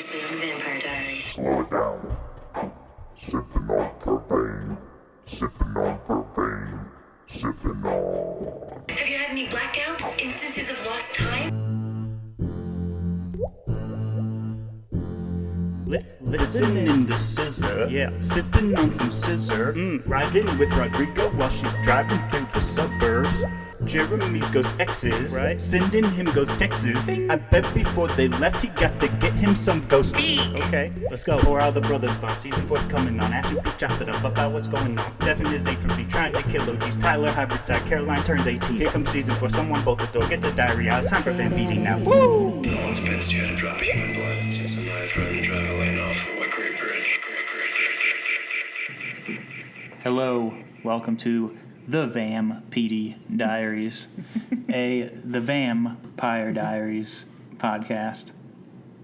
Previously on the Vampire Diaries. Slow it down. Sipping on propane. Sipping on propane. Sipping on. Have you had any blackouts? Instances of lost time? Listening to scissor, yeah, sipping on some scissor, riding with Rodrigo while she's driving through the suburbs. Jeremy's ghost exes, right? Sending him ghost Texas. I bet before they left he got to get him some ghost beat. Okay, let's go. Pour out the brothers bond. Season 4's coming on. Ashley P chop it up about what's going on. Devin is 8 for B, trying to kill OGs. Tyler hybrid side. Caroline turns 18. Here comes season 4. Someone bolt the door. Get the diary out. It's time for fan meeting now. Woo! All it's best you had to drop a human blood. Since a knife running drive a lane off of a great bridge. Hello, welcome to the Vampire Diaries, the Vampire Diaries podcast.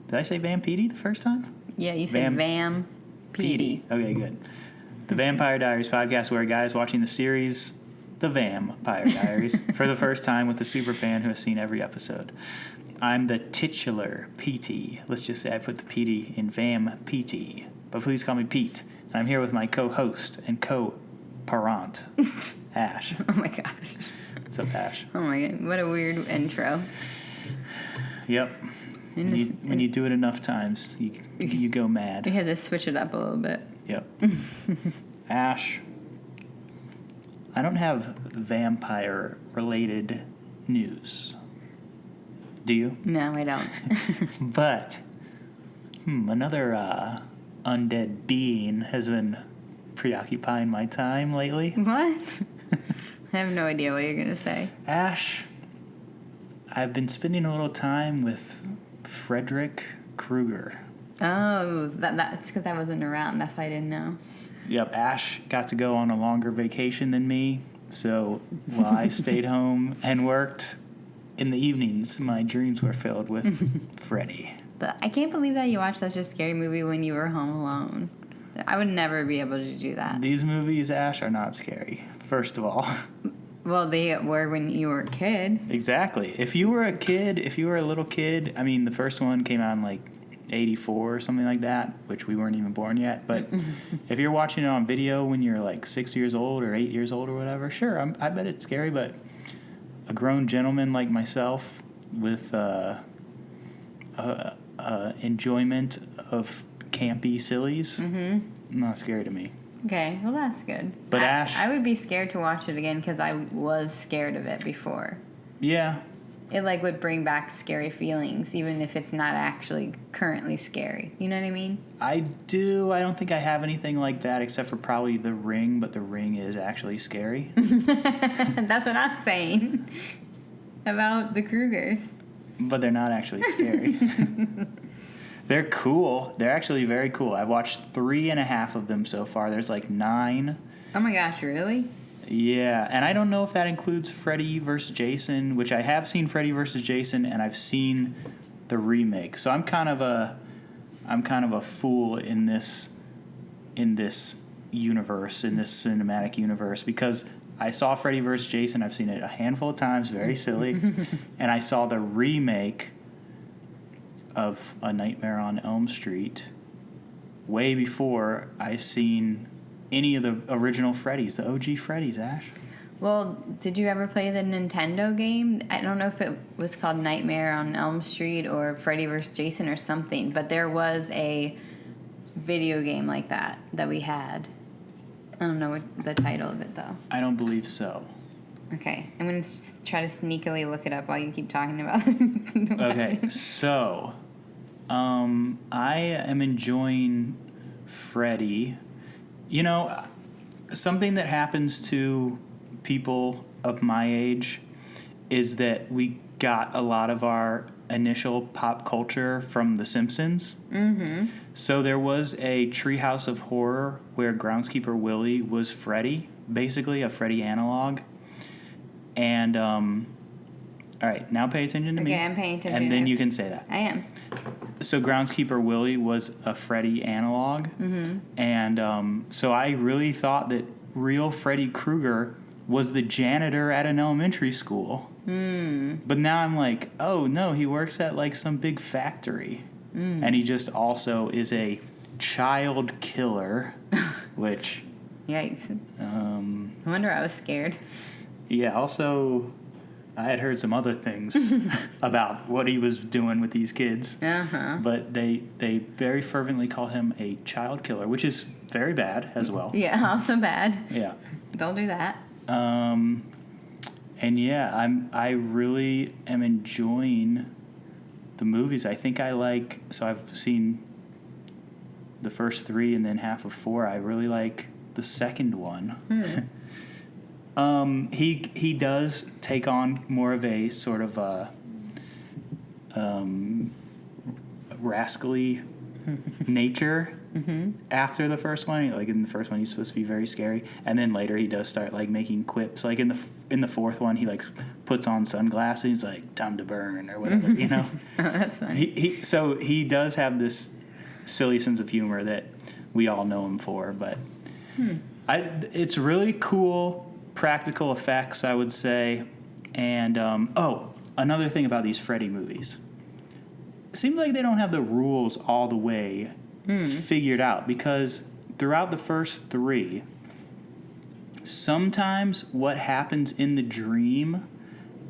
Did I say Vampire the first time? Yeah, you said Vampire. Okay, good. The Vampire Diaries podcast, where a guy is watching the series The Vampire Diaries for the first time with a super fan who has seen every episode. I'm the titular PT. Let's just say I put the PT in Vam PT, but please call me Pete. And I'm here with my co-host and co-parent, Ash. Oh my gosh. What's up, Ash? Oh my god, what a weird intro. Yep. When you do it enough times, you go mad. You had to switch it up a little bit. Yep. Ash, I don't have vampire-related news. Do you? No, I don't. But another undead being has been preoccupying my time lately. What? I have no idea what you're going to say. Ash, I've been spending a little time with Frederick Krueger. Oh, that's because I wasn't around. That's why I didn't know. Yep, Ash got to go on a longer vacation than me, so while I stayed home and worked in the evenings, my dreams were filled with Freddy. But I can't believe that you watched such a scary movie when you were home alone. I would never be able to do that. These movies, Ash, are not scary, first of all. Well, they were when you were a kid. Exactly. If you were a little kid, I mean, the first one came out in like 84 or something like that, which we weren't even born yet. But if you're watching it on video when you're like 6 years old or 8 years old or whatever, sure, I bet it's scary. But a grown gentleman like myself with enjoyment of campy sillies, not scary to me. Okay, well that's good. But Ash, I would be scared to watch it again because I was scared of it before. Yeah. It like would bring back scary feelings, even if it's not actually currently scary. You know what I mean? I do. I don't think I have anything like that except for probably The Ring, but The Ring is actually scary. That's what I'm saying about the Krugers. But they're not actually scary. They're cool. They're actually very cool. I've watched 3.5 of them so far. There's like 9. Oh my gosh, really? Yeah, and I don't know if that includes Freddy vs. Jason, which I have seen Freddy vs. Jason, and I've seen the remake. So I'm kind of a fool in this universe, in this cinematic universe, because I saw Freddy vs. Jason. I've seen it a handful of times, very silly, and I saw the remake of A Nightmare on Elm Street way before I seen any of the original Freddys, the OG Freddys, Ash. Well, did you ever play the Nintendo game? I don't know if it was called Nightmare on Elm Street or Freddy vs. Jason or something, but there was a video game like that we had. I don't know what the title of it, though. I don't believe so. Okay, I'm going to try to sneakily look it up while you keep talking about it. Okay, so I am enjoying Freddy. You know, something that happens to people of my age is that we got a lot of our initial pop culture from The Simpsons. Mm-hmm. So there was a Treehouse of Horror where Groundskeeper Willie was Freddy, basically a Freddy analog. And, all right, now pay attention to me. Okay, I'm paying attention. And then you can say that. I am. So Groundskeeper Willie was a Freddy analog. Mm-hmm. And so I really thought that real Freddy Krueger was the janitor at an elementary school. Mm. But now I'm like, oh, no, he works at, like, some big factory. And he just also is a child killer, which... Yikes. I wonder I was scared. Yeah, also, I had heard some other things about what he was doing with these kids. Uh-huh. But they very fervently call him a child killer, which is very bad as well. Yeah, also bad. Yeah. Don't do that. And yeah, I really am enjoying the movies. I think I like, so I've seen the first 3 and then half of 4. I really like the second one. He does take on more of a sort of a rascally nature after the first one. Like in the first one, he's supposed to be very scary, and then later he does start like making quips. Like in the fourth one, he like puts on sunglasses. He's like, "Time to burn" or whatever, you know. Oh, that's funny. So he does have this silly sense of humor that we all know him for, but it's really cool practical effects, I would say. And another thing about these Freddy movies, it seems like they don't have the rules all the way figured out, because throughout the first 3, sometimes what happens in the dream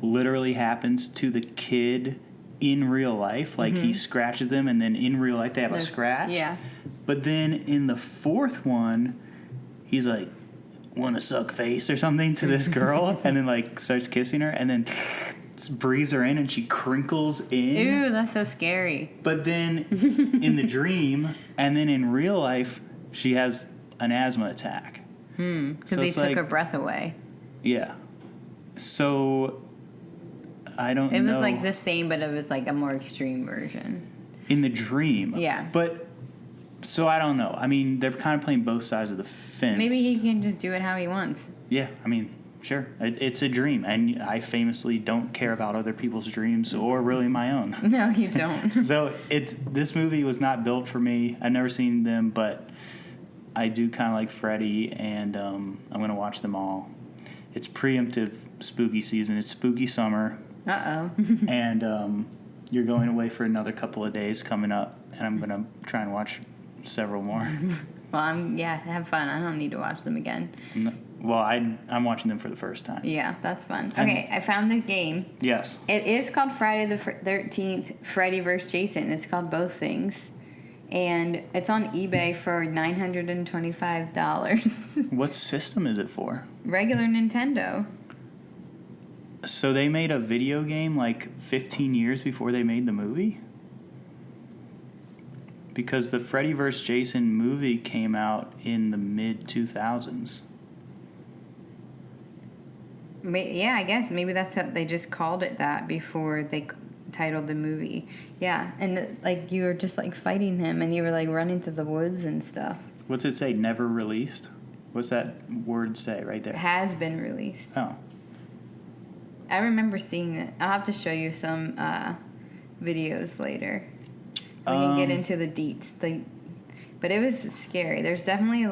literally happens to the kid in real life. Like he scratches them, and then in real life they have a scratch. Yeah. But then in the fourth one, he's like, "Want to suck face" or something to this girl, and then like starts kissing her, and then breathes her in, and she crinkles in. Ew, that's so scary. But then in the dream, and then in real life, she has an asthma attack. Because So they it's took like- her breath away. Yeah. So I don't know. It was like the same, but it was like a more extreme version. In the dream. Yeah. But so I don't know. I mean, they're kind of playing both sides of the fence. Maybe he can just do it how he wants. Yeah, I mean, sure. It's a dream, and I famously don't care about other people's dreams or really my own. No, you don't. So this movie was not built for me. I've never seen them, but I do kind of like Freddy, and I'm going to watch them all. It's preemptive spooky season. It's spooky summer, Uh-oh. and you're going away for another couple of days coming up, and I'm going to try and watch several more. Well, have fun. I don't need to watch them again. Well, I'm watching them for the first time. Yeah, that's fun. Okay, I found the game. Yes. It is called Friday the 13th, Freddy vs. Jason. It's called both things. And it's on eBay for $925. What system is it for? Regular Nintendo. So they made a video game like 15 years before they made the movie? Because the Freddy vs. Jason movie came out in the mid-2000s. Yeah, I guess. Maybe that's what they just called it that before they titled the movie. Yeah, and like you were just like fighting him, and you were like running through the woods and stuff. What's it say? Never released? What's that word say right there? Has been released. Oh. I remember seeing it. I'll have to show you some videos later. We can get into the deets. But it was scary. There's definitely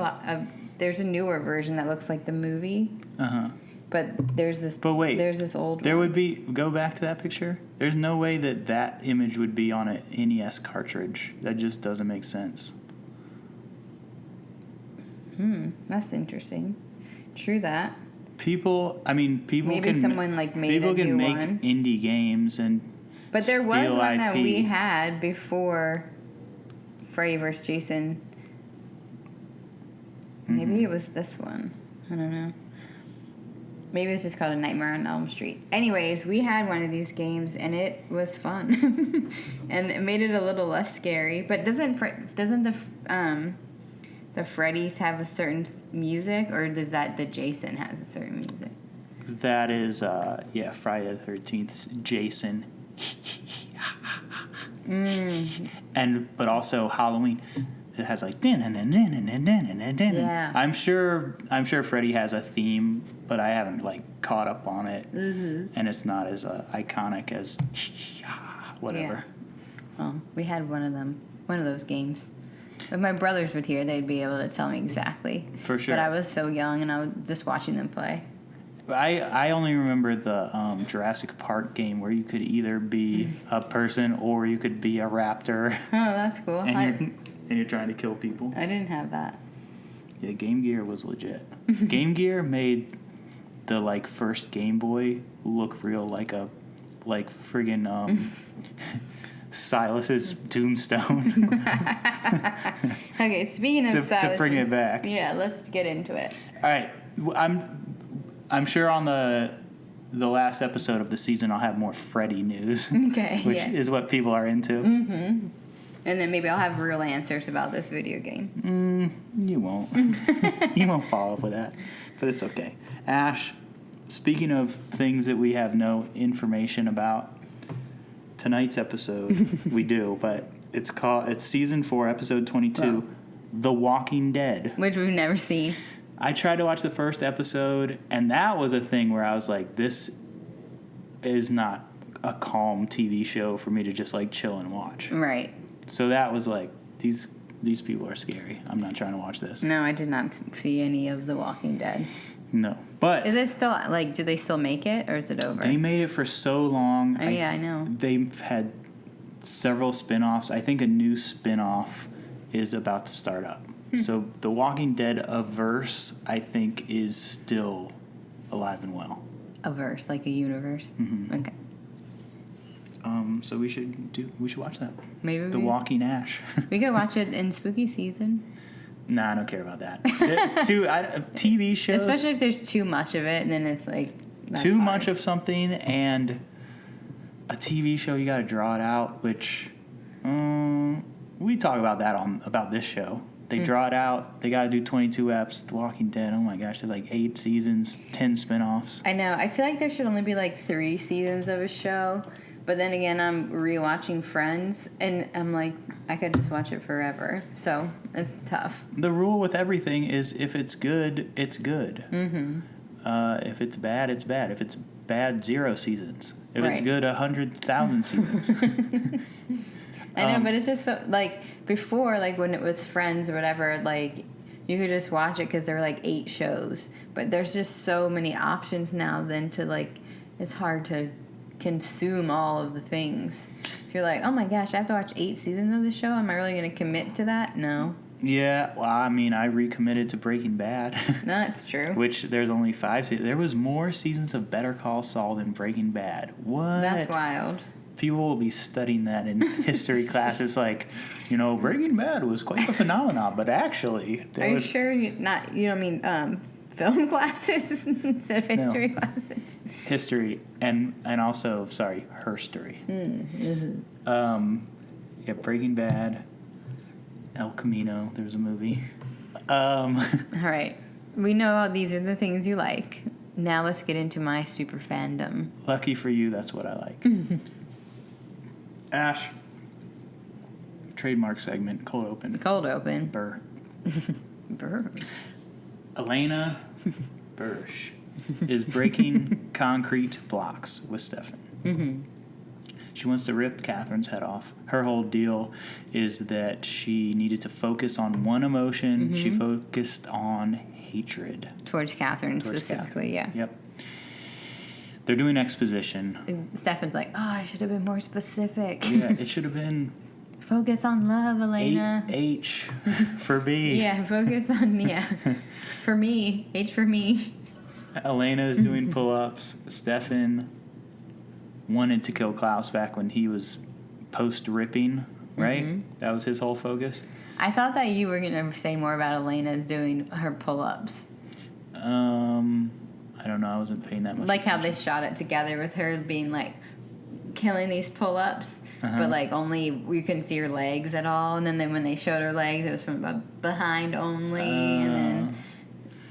there's a newer version that looks like the movie. Uh-huh. But there's this. But wait. There's this old There one. would be... Go back to that picture. There's no way that image would be on an NES cartridge. That just doesn't make sense. That's interesting. True that. People Maybe can... someone like made people a can new make one. indie games and But there was steal one that IP. we had before Freddy vs. Jason. Maybe it was this one. I don't know. Maybe it's just called A Nightmare on Elm Street. Anyways, we had one of these games, and it was fun. And it made it a little less scary. But doesn't the Freddys have a certain music, or does the Jason has a certain music? That is, Friday the 13th, Jason. But also Halloween. It has like Yeah. I'm sure Freddy has a theme, but I haven't like caught up on it, and it's not as iconic as whatever. Yeah. Well, we had one of those games. If my brothers were here, they'd be able to tell me exactly. For sure. But I was so young, and I was just watching them play. I only remember the Jurassic Park game where you could either be a person or you could be a raptor. Oh, that's cool. And you're trying to kill people. I didn't have that. Yeah, Game Gear was legit. Game Gear made the like first Game Boy look real like friggin' Silas's tombstone. Okay, speaking of Silas's, to bring it back. Yeah, let's get into it. All right, I'm sure on the last episode of the season I'll have more Freddy news. Okay, which is what people are into. Mm-hmm. And then maybe I'll have real answers about this video game. You won't. You won't follow up with that, but it's okay. Ash, speaking of things that we have no information about, tonight's episode we do, but it's season 4, episode 22, wow. The Walking Dead, which we've never seen. I tried to watch the first episode, and that was a thing where I was like, this is not a calm TV show for me to just like chill and watch. Right. So that was like, these people are scary. I'm not trying to watch this. No, I did not see any of The Walking Dead. No, but is it still like? Do they still make it, or is it over? They made it for so long. Oh, yeah, I know. They've had several spin-offs. I think a new spin-off is about to start up. So The Walking Dead averse, I think, is still alive and well. A verse, like a universe. Mm-hmm. Okay. So we should watch that. Maybe The Walking Ash. We could watch it in spooky season. Nah, I don't care about that. TV shows, especially if there's too much of it, and then it's like too much of something, and a TV show you got to draw it out. Which we talk about that about this show. They draw it out. They got to do 22 eps. The Walking Dead. Oh my gosh, there's like 8 seasons, 10 spinoffs. I know. I feel like there should only be like 3 seasons of a show. But then again, I'm rewatching Friends, and I'm like, I could just watch it forever. So it's tough. The rule with everything is if it's good, it's good. Mm-hmm. If it's bad, it's bad. If it's bad, 0 seasons. If it's good, 100,000 seasons. I know, but it's just so, like, before, like, when it was Friends or whatever, like, you could just watch it because there were, like, 8 shows. But there's just so many options now then to, like, it's hard to consume all of the things. So you're like, oh my gosh, I have to watch 8 seasons of the show? Am I really going to commit to that? No. Yeah, well, I mean, I recommitted to Breaking Bad. No, that's true. Which there's only 5 seasons. There was more seasons of Better Call Saul than Breaking Bad. What? That's wild. People will be studying that in history classes, like, Breaking Bad was quite a phenomenon, but actually, you sure you don't mean film classes instead of history classes? History and also, herstory. Mm-hmm. Breaking Bad, El Camino. There was a movie. All right, we know these are the things you like. Now let's get into my super fandom. Lucky for you, that's what I like. Ash. Trademark segment. Cold open. Cold open. Burr. Burr. Elena Bursch is breaking concrete blocks with Stefan. Mm-hmm. She wants to rip Catherine's head off. Her whole deal is that she needed to focus on one emotion. Mm-hmm. She focused on hatred. Towards Catherine specifically, yeah. Yep. They're doing exposition. And Stefan's like, I should have been more specific. Yeah, it should have been... Focus on love, Elena. H for B. Yeah, focus on, for me. H for me. Elena is doing pull-ups. Stefan wanted to kill Klaus back when he was post-ripping, right? Mm-hmm. That was his whole focus. I thought that you were going to say more about Elena's doing her pull-ups. I don't know. I wasn't paying that much attention. How they shot it together with her being, like, killing these pull-ups, but, like, only you couldn't see her legs at all. And then when they showed her legs, it was from behind only. And then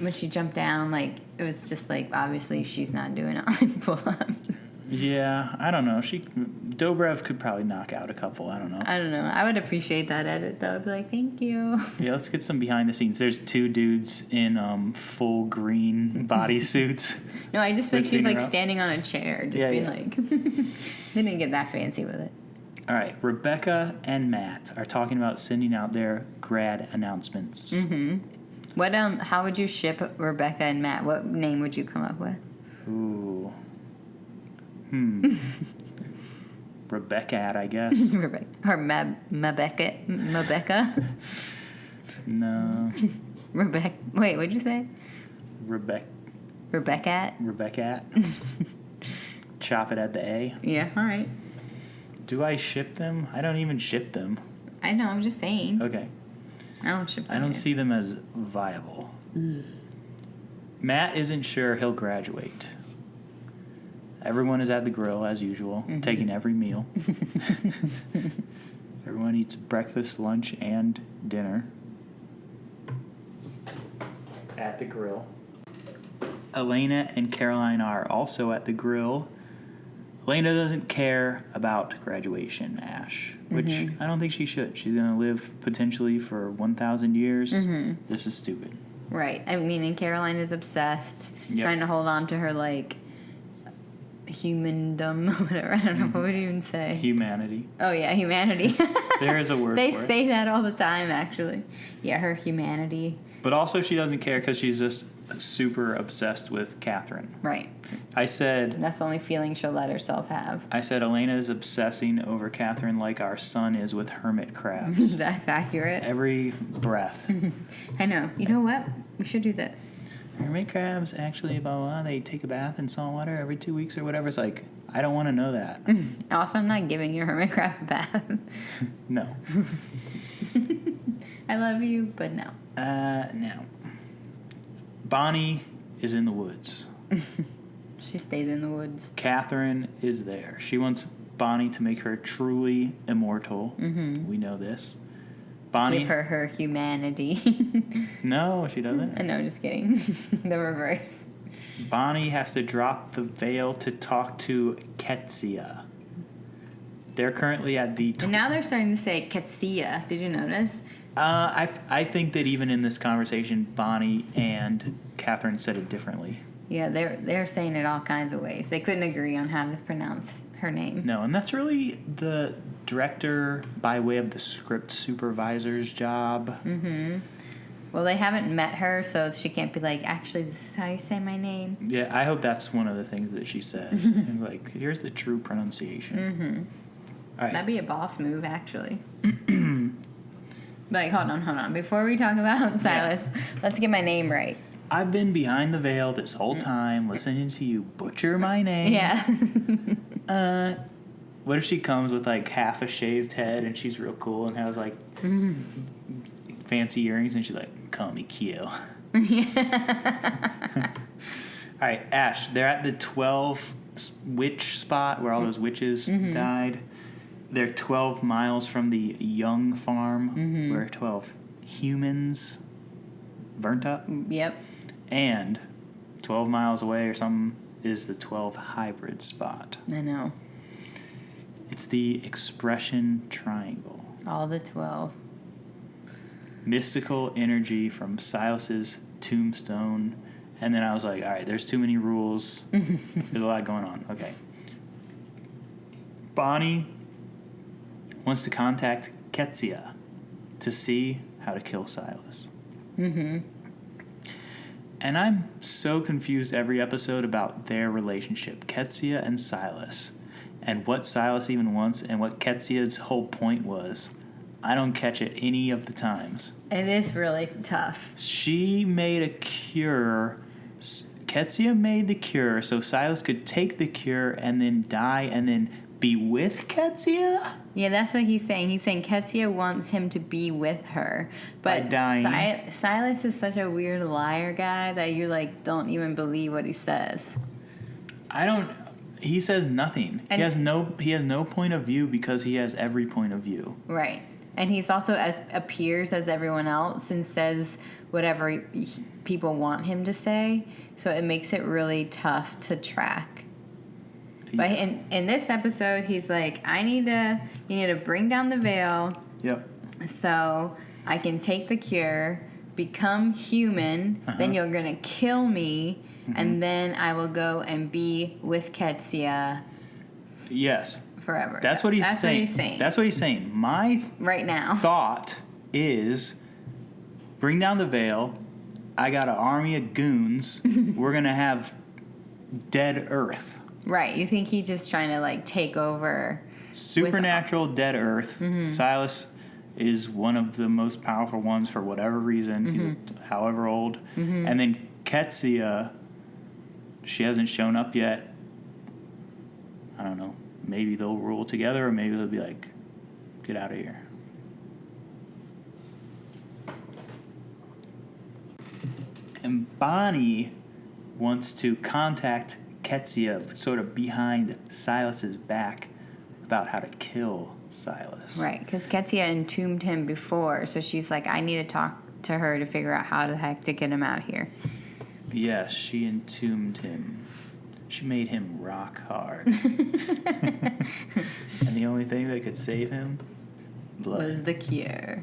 when she jumped down, like, it was just, like, obviously she's not doing all the pull-ups. Yeah, I don't know. Dobrev could probably knock out a couple. I don't know. I would appreciate that edit, though. I'd be like, thank you. Yeah, let's get some behind the scenes. There's 2 dudes in full green bodysuits. No, I just feel like she's, like, standing on a chair, just being like... They didn't get that fancy with it. All right, Rebecca and Matt are talking about sending out their grad announcements. Mm-hmm. What? How would you ship Rebecca and Matt? What name would you come up with? Ooh. Rebecca, I guess. Rebecca. Or Mabecca. No. Rebecca. Wait, what'd you say? Rebecca. Rebecca. Chop it at the A. Yeah, all right. Do I ship them? I don't even ship them. I know, I'm just saying. Okay. I don't ship them. I don't see them as viable. Matt isn't sure he'll graduate. Everyone is at the grill, as usual, taking every meal. Everyone eats breakfast, lunch, and dinner at the grill. Elena and Caroline are also at the grill. Elena doesn't care about graduation, Ash, which I don't think she should. She's going to live potentially for 1,000 years. This is stupid. Right. I mean, and Caroline is obsessed, trying to hold on to her, like, humandom, whatever. I don't know. What would you even say? Humanity. Oh, yeah, humanity. There is a word They for it. say that all the time, actually. Yeah, her humanity. But also she doesn't care because she's just super obsessed with Catherine. Right. I said That's the only feeling she'll let herself have. Elena is obsessing over Catherine like our son is with hermit crabs. That's accurate. Every breath. I know. You know what? We should do this. Hermit crabs actually, blah, blah, blah, they take a bath in salt water every 2 weeks or whatever. It's like, I don't want to know that. Also, I'm not giving your hermit crab a bath. No. I love you, but no. No. Bonnie is in the woods. She stays in the woods. Catherine is there. She wants Bonnie to make her truly immortal. We know this. Bonnie. Give her humanity. No, she doesn't. No, just kidding. The reverse. Bonnie has to drop the veil to talk to Ketsia. They're currently at the... And now they're starting to say Ketsia. Did you notice? I think that even in this conversation, Bonnie and Catherine said it differently. Yeah, they're saying it all kinds of ways. They couldn't agree on how to pronounce her name. No, and that's really the director by way of the script supervisor's job. Well, they haven't met her, so she can't be like, actually, this is how you say my name. Yeah, I hope that's one of the things that she says. It's like, here's the true pronunciation. All right. That'd be a boss move, actually. Like, hold on. Before we talk about Silas, let's get my name right. I've been behind the veil this whole time listening to you butcher my name. Yeah. What if she comes with like half a shaved head and she's real cool and has like fancy earrings and she's like, call me Q. All right, Ash, they're at the 12 witch spot where all those witches died. They're 12 miles from the Young farm where 12 humans burnt up. Yep. And 12 miles away or something is the 12 hybrid spot. I know. It's the expression triangle. All the 12. Mystical energy from Silas's tombstone. And then I was like, all right, there's too many rules. There's a lot going on. Okay. Bonnie wants to contact Ketsia to see how to kill Silas. And I'm so confused every episode about their relationship, Ketsia and Silas, and what Silas even wants and what Ketsia's whole point was. I don't catch it any of the times. It is really tough. She made a cure. Ketsia made the cure so Silas could take the cure and then die and then be with Ketsia? Yeah, that's what he's saying. He's saying Ketsia wants him to be with her. But By dying. Silas is such a weird liar guy that you, like, don't even believe what he says. He says nothing. And He has no point of view because he has every point of view. Right. And he's also appears as everyone else and says whatever people want him to say. So it makes it really tough to track. But in this episode, he's like, you need to bring down the veil. Yep. So I can take the cure, become human, then you're going to kill me, and then I will go and be with Ketsia Yes. forever. That's what he's saying. What he's saying. That's what he's saying. My right now. thought is bring down the veil. I got an army of goons. We're going to have dead Earth. Right. You think he's just trying to, like, take over. Supernatural dead Earth. Silas is one of the most powerful ones for whatever reason. He's however old. And then Ketsia, she hasn't shown up yet. I don't know. Maybe they'll rule together, or maybe they'll be like, get out of here. And Bonnie wants to contact Ketsia sort of behind Silas's back about how to kill Silas. Right, because Ketsia entombed him before, so she's like, I need to talk to her to figure out how the heck to get him out of here. Yes, she entombed him. She made him rock hard. And the only thing that could save him? Blood. Was the cure.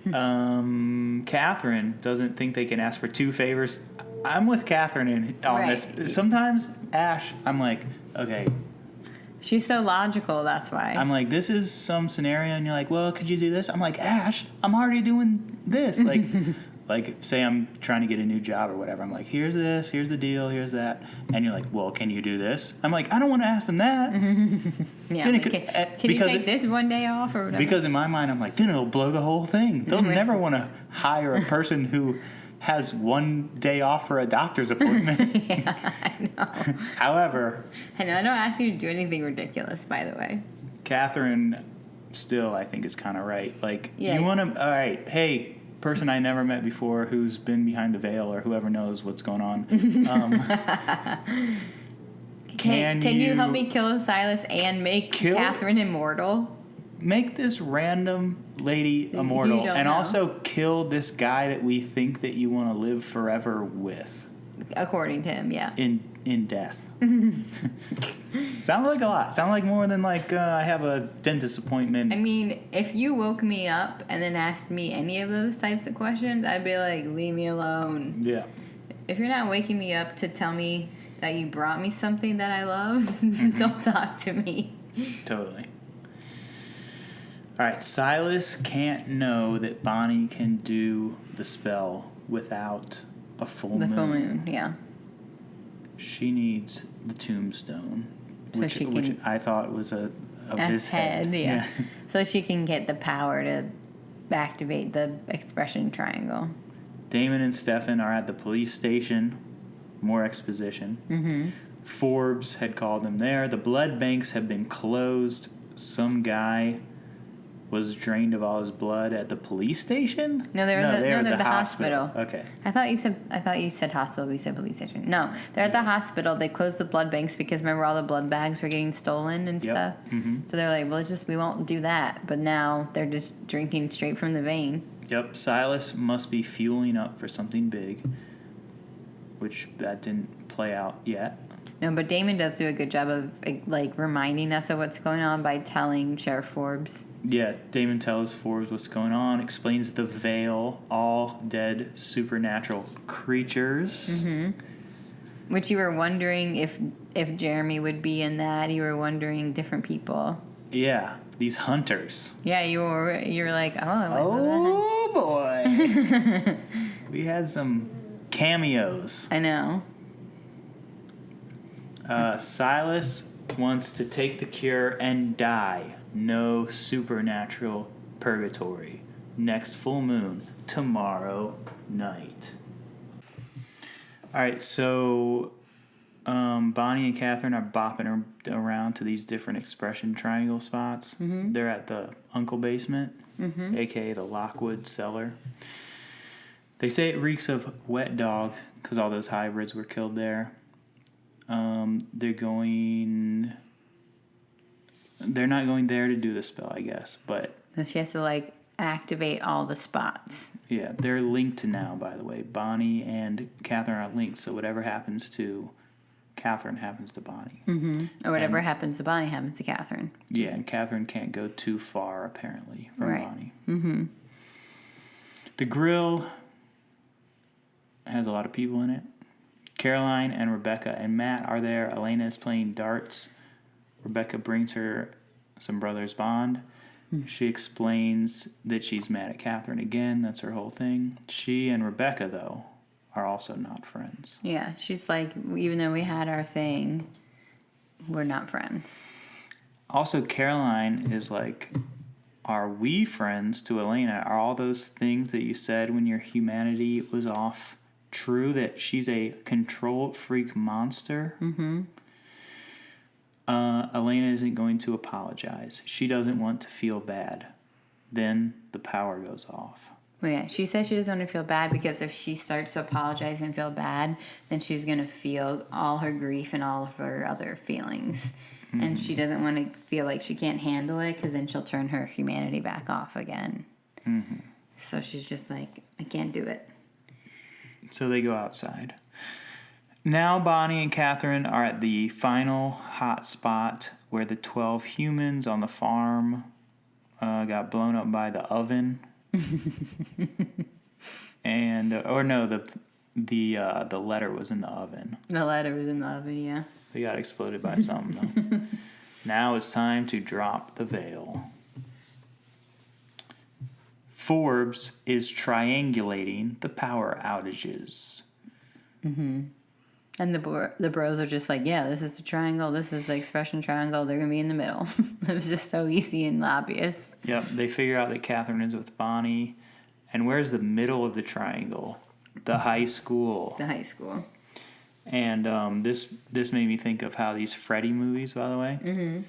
Catherine doesn't think they can ask for 2 favors. I'm with Catherine on Right. this. Sometimes, Ash, I'm like, okay. She's so logical, that's why. I'm like, this is some scenario, and you're like, well, could you do this? I'm like, Ash, I'm already doing this. Like, like, say I'm trying to get a new job or whatever. I'm like, here's this, here's the deal, here's that. And you're like, well, can you do this? I'm like, I don't want to ask them that. Yeah, Then like, it can you take this one day off or whatever? Because in my mind, I'm like, then it'll blow the whole thing. They'll never want to hire a person who has 1 day off for a doctor's appointment. Yeah, I know. However, I know, I don't ask you to do anything ridiculous, by the way. Catherine still, I think, is kind of right. Like, Yeah. you want to, all right, hey, person I never met before who's been behind the veil or whoever knows what's going on. Can you help me kill Silas and make Catherine immortal? Make this random lady immortal and know. also kill this guy that we think that you want to live forever with. According to him, yeah. In death. Sounds like a lot. Sounds like more than like I have a dentist appointment. I mean, if you woke me up and then asked me any of those types of questions, I'd be like, leave me alone. Yeah. If you're not waking me up to tell me that you brought me something that I love, don't talk to me. Totally. All right, Silas can't know that Bonnie can do the spell without a full moon. The full moon, yeah. She needs the tombstone, So which, she can- which I thought was of his head. Yeah. So she can get the power to activate the expression triangle. Damon and Stefan are at the police station. More exposition. Mm-hmm. Forbes had called them there. The blood banks have been closed. Some guy was drained of all his blood at the police station? No, they're at the hospital. Okay. I thought you said hospital, but you said police station. No, they're at the hospital. They closed the blood banks because remember all the blood bags were getting stolen and Yep. stuff. Mm-hmm. So they're like, well, we won't do that. But now they're just drinking straight from the vein. Yep. Silas must be fueling up for something big, which that didn't play out yet. No, but Damon does do a good job of like reminding us of what's going on by telling Sheriff Forbes. Yeah, Damon tells Forbes what's going on, explains the veil, all dead supernatural creatures. Mm-hmm. Which you were wondering if Jeremy would be in that. You were wondering different people. Yeah, these hunters. Yeah, you were like, oh, I know Oh boy. We had some cameos. I know. Silas wants to take the cure and die. No supernatural purgatory. Next full moon, tomorrow night. All right, so Bonnie and Catherine are bopping around to these different expression triangle spots. Mm-hmm. They're at the Uncle basement, a.k.a. the Lockwood cellar. They say it reeks of wet dog because all those hybrids were killed there. They're not going there to do the spell, I guess, but... So she has to, like, activate all the spots. Yeah, they're linked now, by the way. Bonnie and Catherine are linked, so whatever happens to Catherine happens to Bonnie. Mm-hmm. Or whatever happens to Bonnie happens to Catherine. Yeah, and Catherine can't go too far, apparently, from Right. Bonnie. Mm-hmm. The grill has a lot of people in it. Caroline and Rebecca and Matt are there. Elena is playing darts. Rebecca brings her some Brothers Bond. She explains that she's mad at Catherine again. That's her whole thing. She and Rebecca, though, are also not friends. Yeah, she's like, even though we had our thing, we're not friends. Also, Caroline is like, are we friends to Elena? Are all those things that you said when your humanity was off true? That she's a control freak monster? Mm-hmm. Elena isn't going to apologize. She doesn't want to feel bad. Then the power goes off. Well, yeah, she said she doesn't want to feel bad because if she starts to apologize and feel bad, then she's going to feel all her grief and all of her other feelings. Mm-hmm. And she doesn't want to feel like she can't handle it because then she'll turn her humanity back off again. Mm-hmm. So she's just like, I can't do it. So they go outside. Now Bonnie and Catherine are at the final hot spot where the 12 humans on the farm got blown up by the oven. And or no, the letter was in the oven. The letter was in the oven, yeah. They got exploded by something though. Now it's time to drop the veil. Forbes is triangulating the power outages. Mm-hmm. And the bros are just like, yeah, this is the triangle, this is the expression triangle, they're going to be in the middle. It was just so easy and obvious. Yep, they figure out that Catherine is with Bonnie. And where's the middle of the triangle? The high school. The high school. And this made me think of how these Freddy movies, by the way,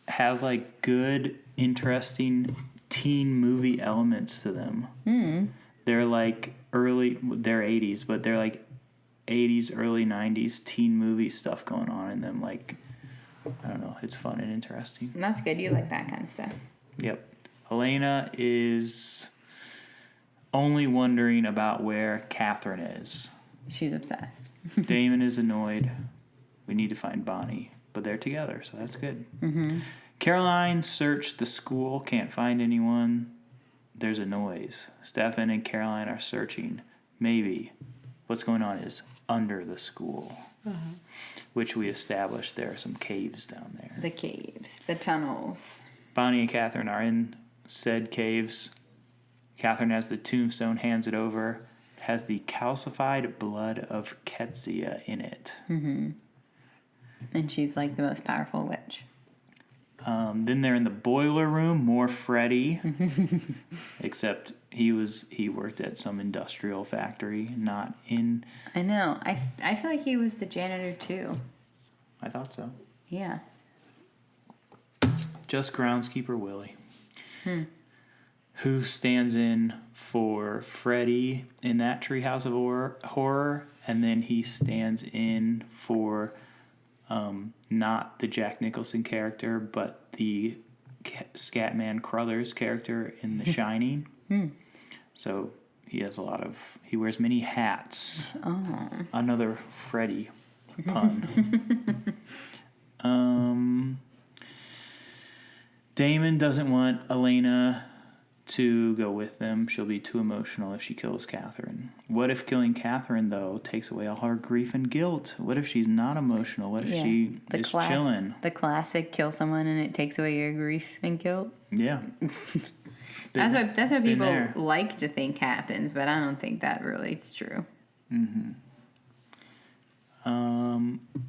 have like good, interesting teen movie elements to them. Mm. They're like they're 80s, but they're like 80s, early 90s teen movie stuff going on in them. Like, I don't know, it's fun and interesting. That's good. You like that kind of stuff. Yep. Elena is only wondering about where Catherine is. She's obsessed. Damon is annoyed. We need to find Bonnie. But they're together, so that's good. Mm-hmm. Caroline searched the school, can't find anyone. There's a noise. Stefan and Caroline are searching. Maybe what's going on is under the school, which we established there are some caves down there. The caves, the tunnels. Bonnie and Catherine are in said caves. Catherine has the tombstone, hands it over. It has the calcified blood of Ketsia in it. Mm-hmm. And she's like the most powerful witch. Then they're in the boiler room, more Freddy. Except he worked at some industrial factory, not in... I know. I feel like he was the janitor too. I thought so. Yeah. Just groundskeeper Willie. Who stands in for Freddy in that Treehouse of Horror, and then he stands in for not the Jack Nicholson character, but the Scatman Crothers character in The Shining. So he wears many hats. Oh. Another Freddy pun. Damon doesn't want Elena to go with them. She'll be too emotional if she kills Catherine. What if killing Catherine, though, takes away all her grief and guilt? What if she's not emotional? What if she is chilling? The classic kill someone and it takes away your grief and guilt? Yeah. That's what people like to think happens, but I don't think that really is true. Mm-hmm.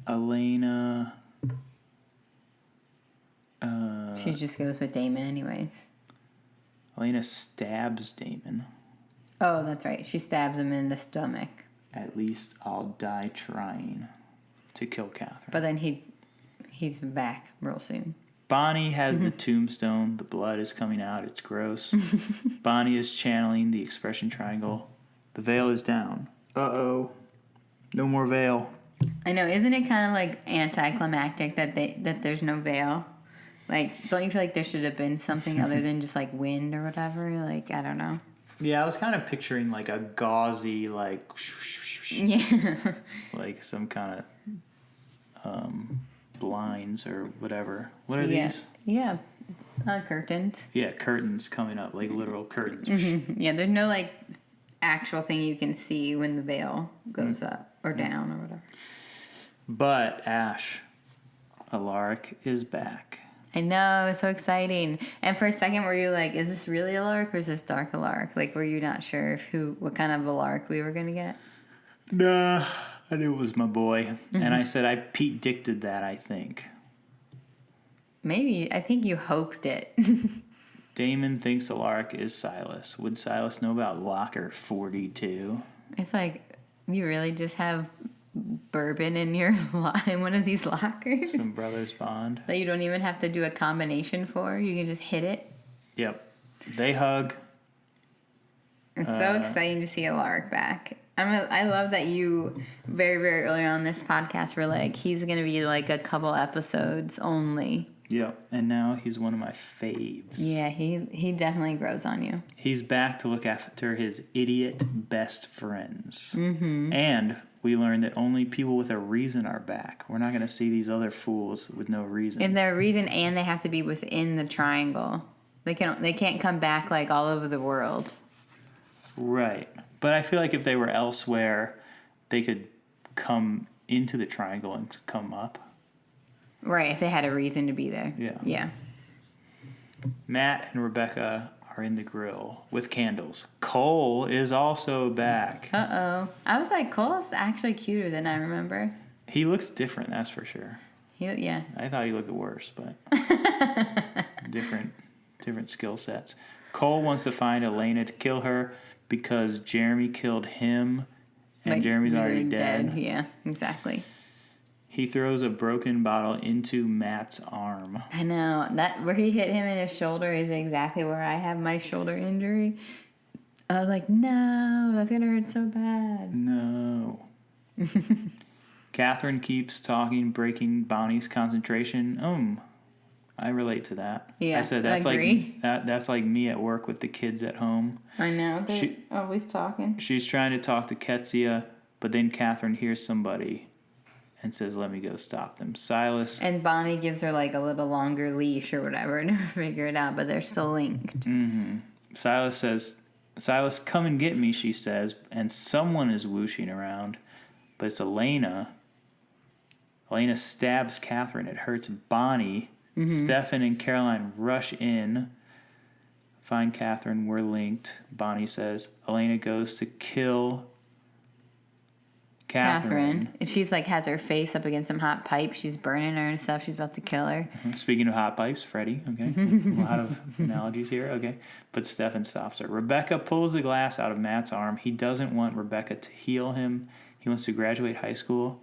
Elena... she just goes with Damon anyways. Elena stabs Damon. Oh, that's right. She stabs him in the stomach. At least I'll die trying to kill Catherine. But then he's back real soon. Bonnie has the tombstone. The blood is coming out. It's gross. Bonnie is channeling the expression triangle. The veil is down. Uh-oh. No more veil. I know. Isn't it kind of like anticlimactic that there's no veil? Like, don't you feel like there should have been something other than just, like, wind or whatever? Like, I don't know. Yeah, I was kind of picturing, like, a gauzy, like... Yeah. Like some kind of blinds or whatever. What are these? Yeah. Curtains. Yeah, curtains coming up, like literal curtains. Mm-hmm. Yeah, there's no, like, actual thing you can see when the veil goes up or down or whatever. But, Ash, Alaric is back. I know, it's so exciting. And for a second, were you like, is this really Alaric or is this Dark Alaric? Like, were you not sure what kind of Alaric we were going to get? Nah, I knew it was my boy. And I said I Pete-dicted that, I think. Maybe. I think you hoped it. Damon thinks Alaric is Silas. Would Silas know about Locker 42? It's like, you really just have bourbon in in one of these lockers Some brothers bond. that you don't even have to do a combination for. You can just hit it. Yep. They hug. It's so exciting to see Alaric back. I love that you very, very early on in this podcast were like, he's going to be like a couple episodes only. Yep. And now he's one of my faves. Yeah, he definitely grows on you. He's back to look after his idiot best friends. Mm-hmm. And we learned that only people with a reason are back. We're not going to see these other fools with no reason. If they're a reason, and they have to be within the triangle. They can't come back like all over the world. Right. But I feel like if they were elsewhere, they could come into the triangle and come up. Right, if they had a reason to be there. Yeah. Yeah. Matt and Rebecca are in the grill with candles. Cole is also back. Uh-oh. I was like, Cole's actually cuter than I remember. He looks different, that's for sure. Yeah. I thought he looked worse, but different skill sets. Cole wants to find Elena to kill her because Jeremy killed him and Like, Jeremy's already really dead. Yeah, exactly. He throws a broken bottle into Matt's arm. I know. That where he hit him in his shoulder is exactly where I have my shoulder injury. I was like, no, that's going to hurt so bad. No. Catherine keeps talking, breaking Bonnie's concentration. I relate to that. Yeah, I said that's I agree. like that's like me at work with the kids at home. I know. They're always talking. She's trying to talk to Ketsia, but then Catherine hears somebody and says, "Let me go stop them." Silas And Bonnie gives her like a little longer leash or whatever. Never figure it out, but they're still linked. Silas says, "Silas, come and get me," she says, and someone is whooshing around, but it's Elena. Elena stabs Catherine. It hurts Bonnie. Stefan and Caroline rush in. Find Catherine. We're linked. Bonnie says. Elena goes to kill Catherine. And she's like has her face up against some hot pipe. She's burning her and stuff. She's about to kill her. Speaking of hot pipes, Freddy. Okay. A lot of analogies here. Okay. But Stefan stops her. Rebecca pulls the glass out of Matt's arm. He doesn't want Rebecca to heal him. He wants to graduate high school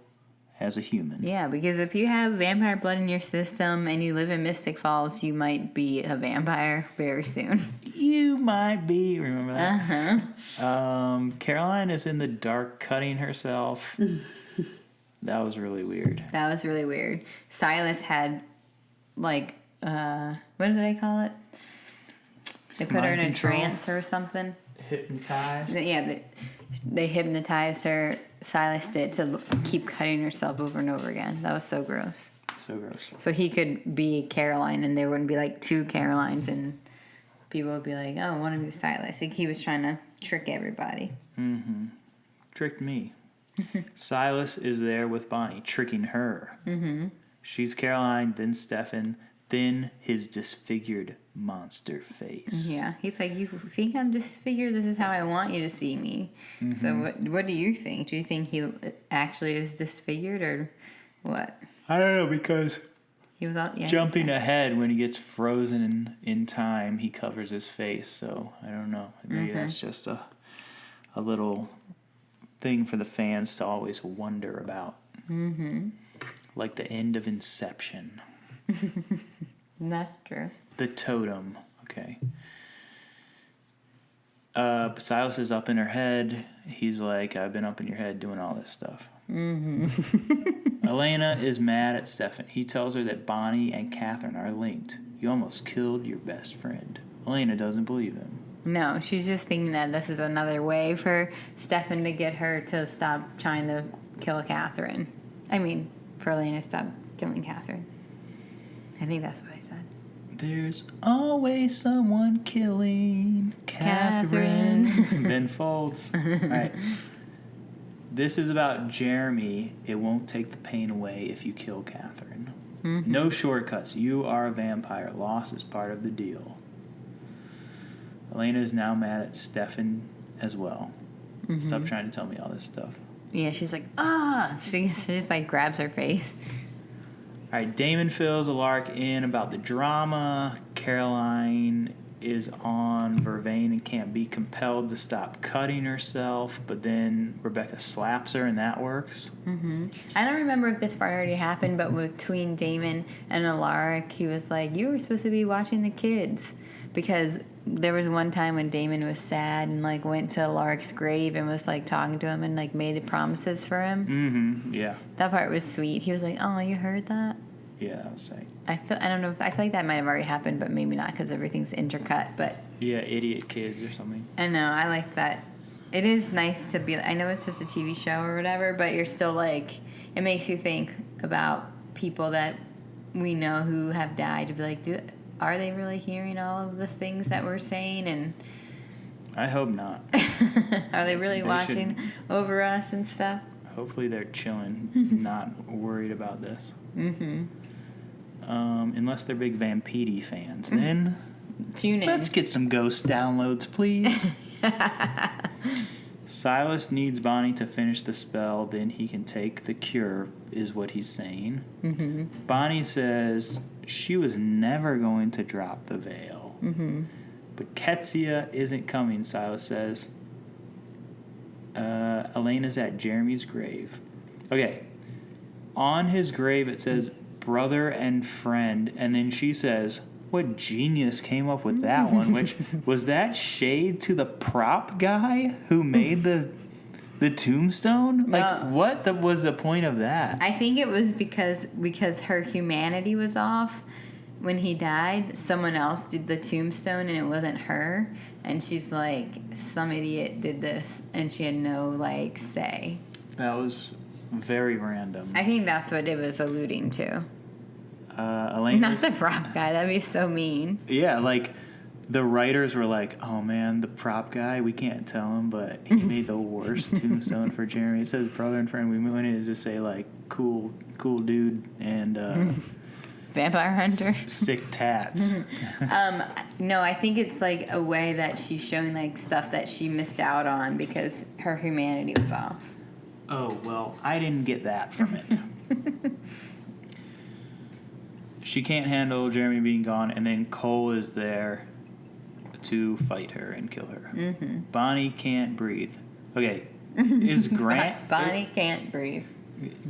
as a human. Yeah, because if you have vampire blood in your system and you live in Mystic Falls, you might be a vampire very soon. You might be. Remember that? Caroline is in the dark cutting herself. That was really weird. That was really weird. Silas had, like, what do they call it? They put her in a trance or something. Hypnotized. Yeah, they hypnotized her. Silas did to keep cutting herself over and over again. That was so gross. So gross. So he could be Caroline, and there wouldn't be like two Carolines, and people would be like, "Oh, one of you is Silas." Like he was trying to trick everybody. Tricked me. Silas is there with Bonnie, tricking her. She's Caroline, then Stefan, then his disfigured monster face. Yeah, he's like, "You think I'm disfigured? This is how I want you to see me." So what do you think? Do you think he actually is disfigured, or what? I don't know, because He was all jumping ahead when he gets frozen in time, he covers his face. So I don't know. Maybe that's just a little thing for the fans to always wonder about. Like the end of Inception. That's true. The totem. Okay. Silas is up in her head. He's like, I've been up in your head doing all this stuff. Elena is mad at Stefan. He tells her that Bonnie and Catherine are linked. You almost killed your best friend. Elena doesn't believe him. No, she's just thinking that this is another way for Stefan to get her to stop trying to kill Catherine. I mean, for Elena to stop killing Catherine. I think that's what I said. There's always someone killing Catherine. Ben Folds. All right. This is about Jeremy. It won't take the pain away if you kill Catherine. No shortcuts. You are a vampire. Loss is part of the deal. Elena is now mad at Stefan as well. Stop trying to tell me all this stuff. Yeah, she's like, ah! She just like grabs her face. All right, Damon fills Alaric in about the drama. Caroline is on Vervain and can't be compelled to stop cutting herself, but then Rebecca slaps her and that works. I don't remember if this part already happened, but between Damon and Alaric, he was like, you were supposed to be watching the kids. Because there was one time when Damon was sad and like went to Alaric's grave and was like talking to him and like made promises for him. Mm-hmm, yeah. That part was sweet. He was like, oh, you heard that? Yeah, I was saying. I don't know. I feel like that might have already happened, but maybe not because everything's intercut. But Yeah, idiot kids or something. I know. I like that. It is nice to be. I know it's just a TV show or whatever, but you're still like. It makes you think about people that we know who have died. To be like, are they really hearing all of the things that we're saying? And I hope not. are they really watching over us and stuff? Hopefully they're chilling, not worried about this. Mm-hmm. Unless they're big Vampire fans. Then Tune in. let's get some ghost downloads, please. Silas needs Bonnie to finish the spell, then he can take the cure, is what he's saying. Mm-hmm. Bonnie says she was never going to drop the veil. Mm-hmm. But Ketsia isn't coming, Silas says. Elena's at Jeremy's grave. Okay. On his grave it says brother and friend, and then she says, what genius came up with that one? Which was that shade to the prop guy who made the tombstone? Like, what was the point of that? I think it was because her humanity was off. When he died, someone else did the tombstone and it wasn't her. And she's like, some idiot did this, and she had no like say. That was very random. I think that's what it was alluding to. Elena, Not the prop guy. That'd be so mean. yeah, like the writers were like, "Oh man, the prop guy, we can't tell him, but he made the worst tombstone for Jeremy." It says brother and friend. We wanted to just say like cool dude and Vampire hunter. Sick tats. No, I think it's like a way that she's showing like stuff that she missed out on because her humanity was off. Oh well, I didn't get that from it. She can't handle Jeremy being gone, and then Cole is there to fight her and kill her. Mm-hmm. Bonnie can't breathe. Okay, is Grant... Bonnie can't breathe.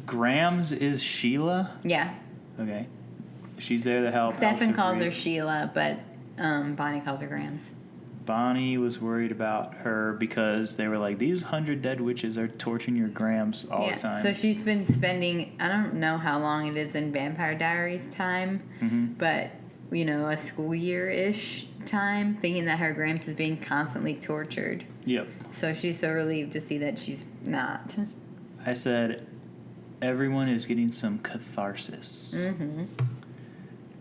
Grams is Sheila? Yeah. Okay. She's there to help. Stefan calls her Sheila, but Bonnie calls her Grams. Bonnie was worried about her because they were like, these 100 dead witches are torturing your Grams all the time. So she's been spending, I don't know how long it is in Vampire Diaries time, but, you know, a school year-ish time, thinking that her Grams is being constantly tortured. Yep. So she's so relieved to see that she's not. I said, everyone is getting some catharsis. Mm-hmm.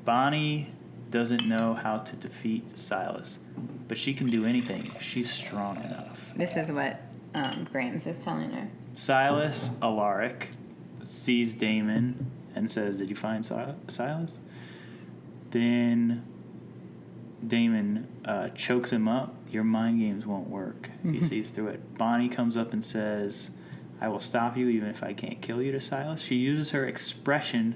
Bonnie doesn't know how to defeat Silas, but she can do anything. She's strong enough. This is what Grams is telling her. Silas, Alaric, sees Damon and says, did you find Silas? Then Damon chokes him up. Your mind games won't work. He sees through it. Bonnie comes up and says, I will stop you even if I can't kill you, to Silas. She uses her expression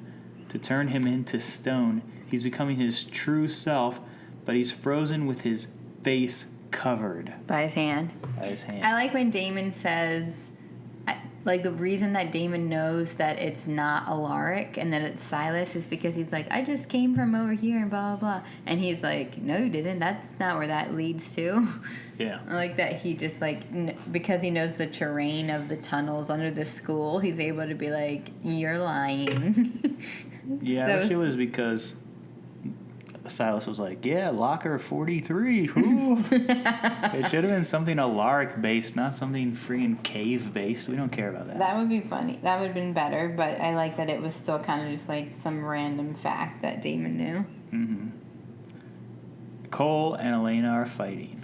to turn him into stone. He's becoming his true self, but he's frozen with his face covered. By his hand. I like when Damon says, like, the reason that Damon knows that it's not Alaric and that it's Silas is because he's like, I just came from over here and blah, blah, blah. And he's like, no, you didn't. That's not where that leads to. Yeah. I like that he just, like, because he knows the terrain of the tunnels under the school, he's able to be like, you're lying. Yeah, I wish it was because Silas was like, yeah, locker 43. Ooh. It should have been something Alaric based, not something freaking cave based. We don't care about that. That would be funny. That would have been better, but I like that it was still kind of just like some random fact that Damon knew. Mm-hmm. Cole and Elena are fighting.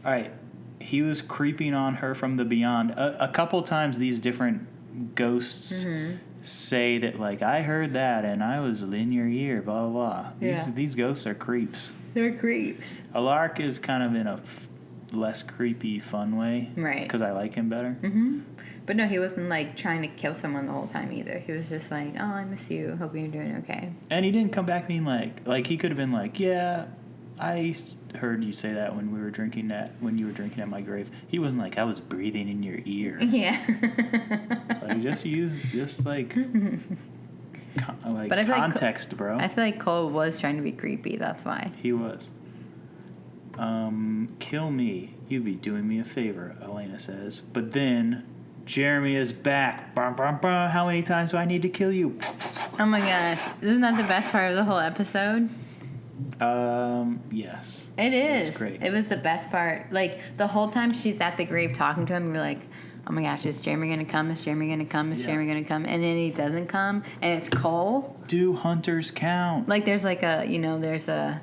All right. He was creeping on her from the beyond. A couple times these different ghosts say that, like, I heard that and I was in your ear, blah, blah, blah. These ghosts are creeps. They're creeps. Alaric is kind of in a less creepy, fun way. Right. Because I like him better. Mm-hmm. But no, he wasn't like trying to kill someone the whole time either. He was just like, "Oh, I miss you. Hope you're doing okay." And he didn't come back being like he could have been like, "Yeah, I heard you say that when you were drinking at my grave." He wasn't like, "I was breathing in your ear." Yeah. Like just like But I feel context, bro. I feel like Cole was trying to be creepy. That's why. He was. Kill me. You'd be doing me a favor, Elena says. But then Jeremy is back. Bum, bum, bum. How many times do I need to kill you? Oh my gosh. Isn't that the best part of the whole episode? Yes. It is. It's great. It was the best part. Like, the whole time she's at the grave talking to him, you're like, oh my gosh, is Jeremy going to come? Is Jeremy going to come? Is Jeremy going to come? And then he doesn't come, and it's Cole. Do hunters count? Like, there's like there's a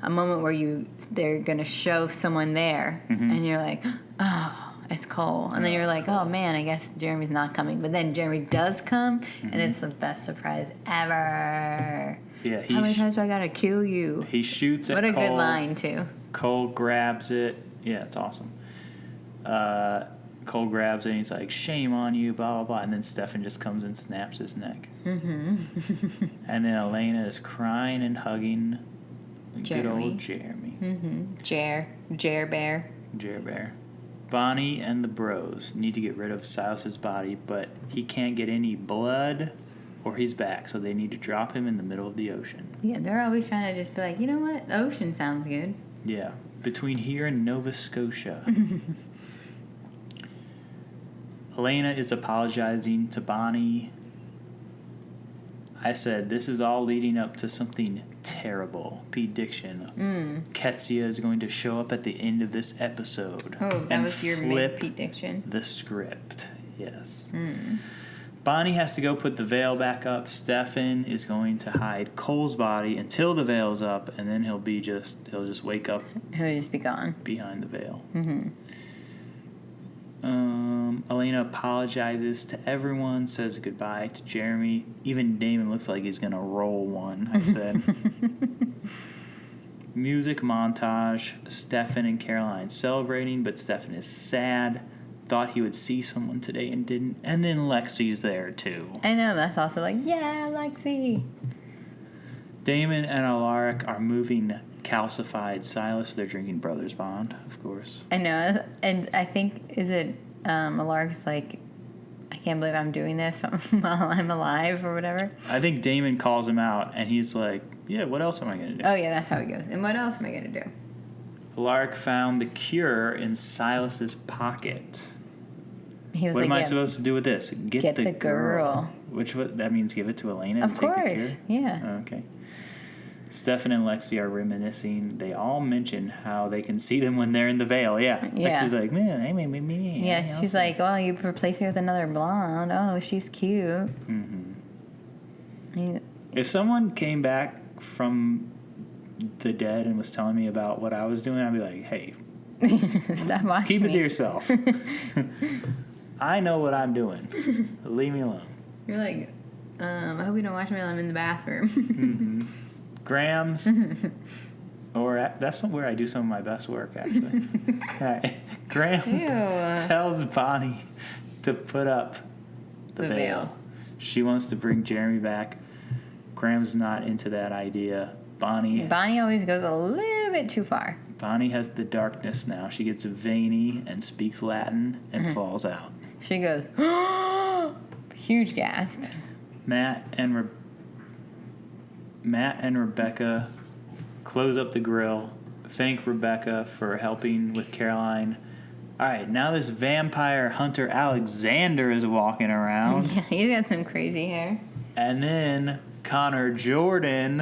moment where they're going to show someone there, and you're like, oh, it's Cole. And then you're like, oh man, I guess Jeremy's not coming. But then Jeremy does come, and it's the best surprise ever. Yeah, how many times do I got to kill you? He shoots at Cole. What a good line, too. Cole grabs it. Yeah, it's awesome. Cole grabs it and he's like, shame on you, blah, blah, blah. And then Stefan just comes and snaps his neck. Mm-hmm. And then Elena is crying and hugging good old Jeremy. Mm-hmm. Jer Bear. Bonnie and the bros need to get rid of Silas's body, but he can't get any blood or he's back, so they need to drop him in the middle of the ocean. Yeah, they're always trying to just be like, you know what? The ocean sounds good. Yeah, between here and Nova Scotia. Elena is apologizing to Bonnie. I said, this is all leading up to something terrible. Pete-diction. Ketsia is going to show up at the end of this episode. Oh, that was your main Pete-diction? The script, yes. Bonnie has to go put the veil back up. Stefan is going to hide Cole's body until the veil's up, and then he'll just wake up. He'll just be gone. Behind the veil. Elena apologizes to everyone, says goodbye to Jeremy. Even Damon looks like he's going to roll one, I said. Music montage. Stefan and Caroline celebrating, but Stefan is sad. Thought he would see someone today and didn't. And then Lexi's there, too. I know, that's also like, yeah, Lexi. Damon and Alaric are moving calcified Silas. They're drinking Brothers Bond, of course. I know, and I think, Alaric's like, I can't believe I'm doing this while I'm alive or whatever. I think Damon calls him out, and he's like, yeah, what else am I going to do? Oh, yeah, that's how it goes. And what else am I going to do? Alaric found the cure in Silas's pocket. He was what like, am I supposed to do with this? Get the girl. That means give it to Elena of to take the course, cure? yeah. Okay. Stefan and Lexi are reminiscing. They all mention how they can see them when they're in the veil. Yeah. Lexi's like, man, me. Yeah, she's like, well, you replace her with another blonde. Oh, she's cute. Mm-hmm. Yeah. If someone came back from the dead and was telling me about what I was doing, I'd be like, hey, stop watching keep it me. to yourself. I know what I'm doing. Leave me alone. You're like, I hope you don't watch me while I'm in the bathroom. Grams, or that's where I do some of my best work, actually. Right. Grams tells Bonnie to put up the veil. She wants to bring Jeremy back. Graham's not into that idea. Bonnie always goes a little bit too far. Bonnie has the darkness now. She gets veiny and speaks Latin and falls out. She goes, huge gasp. Matt and Rebecca close up the grill. Thank Rebecca for helping with Caroline. All right, now this vampire hunter Alexander is walking around. Yeah, he's got some crazy hair. And then Connor Jordan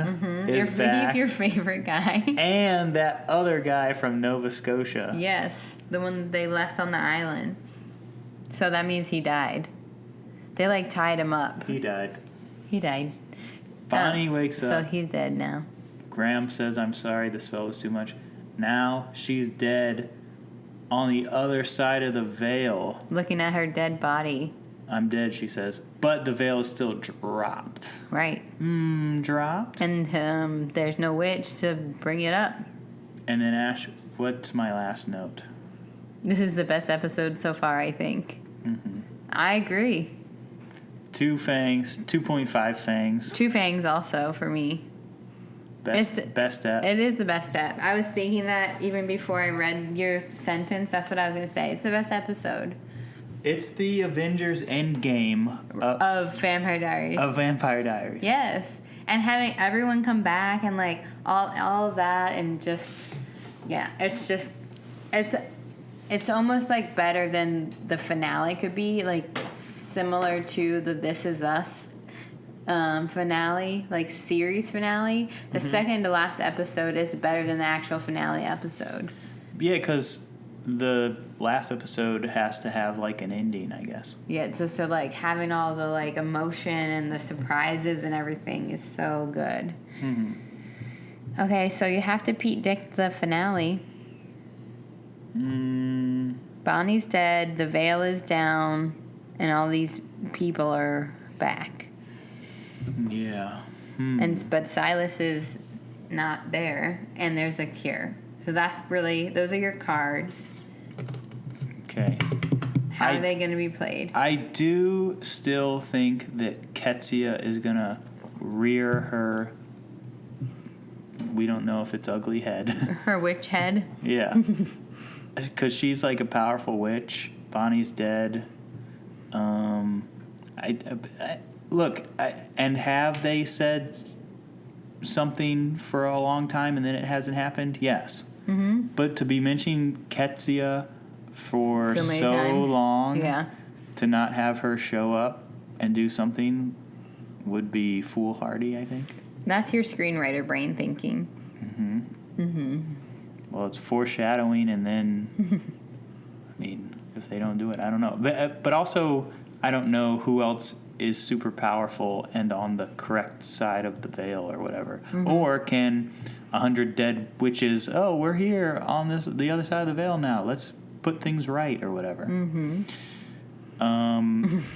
is back. He's your favorite guy. And that other guy from Nova Scotia. Yes, the one they left on the island. So that means he died. They, tied him up. He died. Bonnie wakes up. So he's dead now. Graham says, I'm sorry, the spell was too much. Now she's dead on the other side of the veil. Looking at her dead body. I'm dead, she says. But the veil is still dropped. Right. Dropped? And there's no witch to bring it up. And then Ash, what's my last note? This is the best episode so far, I think. I agree. 2 fangs, 2.5 fangs. 2 fangs also for me. Best ep. It is the best ep. I was thinking that even before I read your sentence. That's what I was going to say. It's the best episode. It's the Avengers Endgame of Vampire Diaries. Of Vampire Diaries. Yes. And having everyone come back and like all of that and just, yeah, it's almost like better than the finale could be, like similar to the This Is Us finale, like series finale. The second to last episode is better than the actual finale episode. Yeah, because the last episode has to have like an ending, I guess. Yeah, so like having all the like emotion and the surprises and everything is so good. Mm-hmm. Okay, so you have to Pete-dict the finale. Bonnie's dead, the veil is down, and all these people are back. Yeah. But Silas is not there, and there's a cure. So those are your cards. Okay. How are they going to be played? I do still think that Ketsia is going to rear her, we don't know if it's ugly head. Her witch head? Yeah. Because she's like a powerful witch. Bonnie's dead. And have they said something for a long time and then it hasn't happened? Yes. Mm-hmm. But to be mentioning Ketsia for so long, to not have her show up and do something would be foolhardy, I think. That's your screenwriter brain thinking. Mm-hmm. Mm-hmm. Well, it's foreshadowing, and then, I mean, if they don't do it, I don't know. But also, I don't know who else is super powerful and on the correct side of the veil or whatever. Mm-hmm. Or can 100 dead witches, we're here on the other side of the veil now. Let's put things right or whatever. Mm-hmm.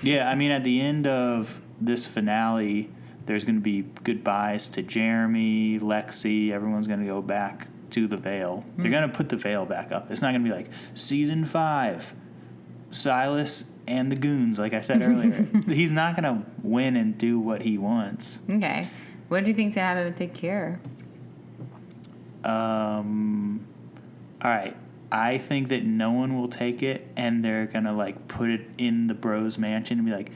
Yeah, I mean, at the end of this finale, there's going to be goodbyes to Jeremy, Lexi. Everyone's going to go back to the veil. Mm-hmm. They're going to put the veil back up. It's not going to be like season 5, Silas and the goons, like I said earlier. He's not going to win and do what he wants. Okay. What do you think's going to happen with the cure? All right. I think that no one will take it, and they're going to, like, put it in the bros mansion and be like,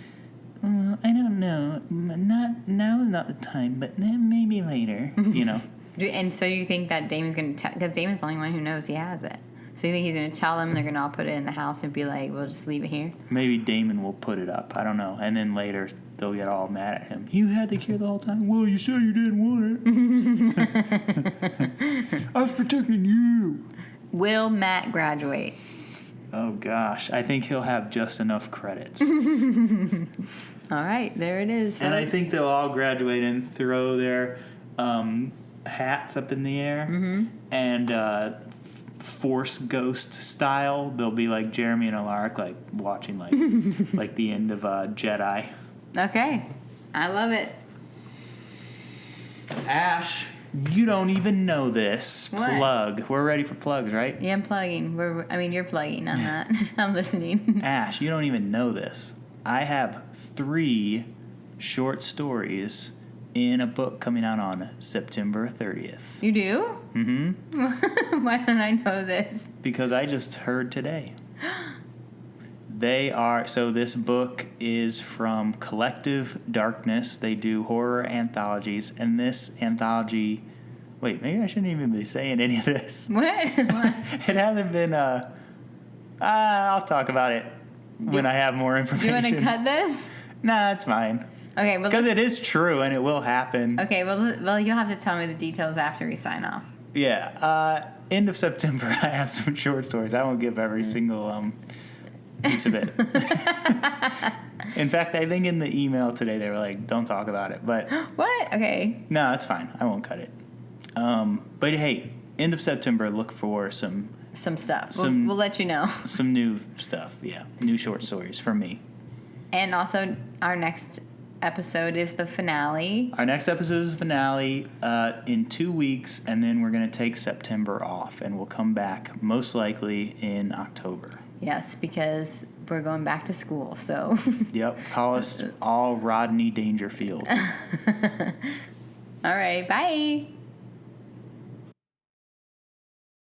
I don't know. Now is not the time, but maybe later, you know. And so you think that Damon's going to tell... Because Damon's the only one who knows he has it. So you think he's going to tell them and they're going to all put it in the house and be like, we'll just leave it here? Maybe Damon will put it up. I don't know. And then later they'll get all mad at him. You had the cure the whole time? Well, you said you didn't want it. I was protecting you. Will Matt graduate? Oh, gosh. I think he'll have just enough credits. All right. There it is, folks. And I think they'll all graduate and throw their hats up in the air. Mm-hmm. And Force Ghost style, they'll be like Jeremy and Alaric, like watching like like the end of Jedi. Okay. I love it. Ash, you don't even know this. What? Plug. We're ready for plugs, right? Yeah, I'm plugging. You're plugging. I'm not. I'm listening. Ash, you don't even know this. I have 3 short stories in a book coming out on September 30th. You do? Mm-hmm. Why don't I know this? Because I just heard today. So this book is from Collective Darkness. They do horror anthologies, and this anthology... Wait, maybe I shouldn't even be saying any of this. What? It hasn't been... I'll talk about it when I have more information. Do you want to cut this? Nah, it's fine. Okay, well... Because it is true, and it will happen. Okay, well, you'll have to tell me the details after we sign off. Yeah, end of September, I have some short stories. I won't give every single piece of it. In fact, I think in the email today they were like, don't talk about it. But what? Okay. No, that's fine. I won't cut it. But hey, end of September, look for some stuff. We'll let you know. Some new stuff, yeah. New short stories from me. And also, our next episode is the finale. Our next episode is the finale in 2 weeks, and then we're going to take September off, and we'll come back most likely in October. Yes, because we're going back to school, so. Yep, call us all Rodney Dangerfields. All right, bye.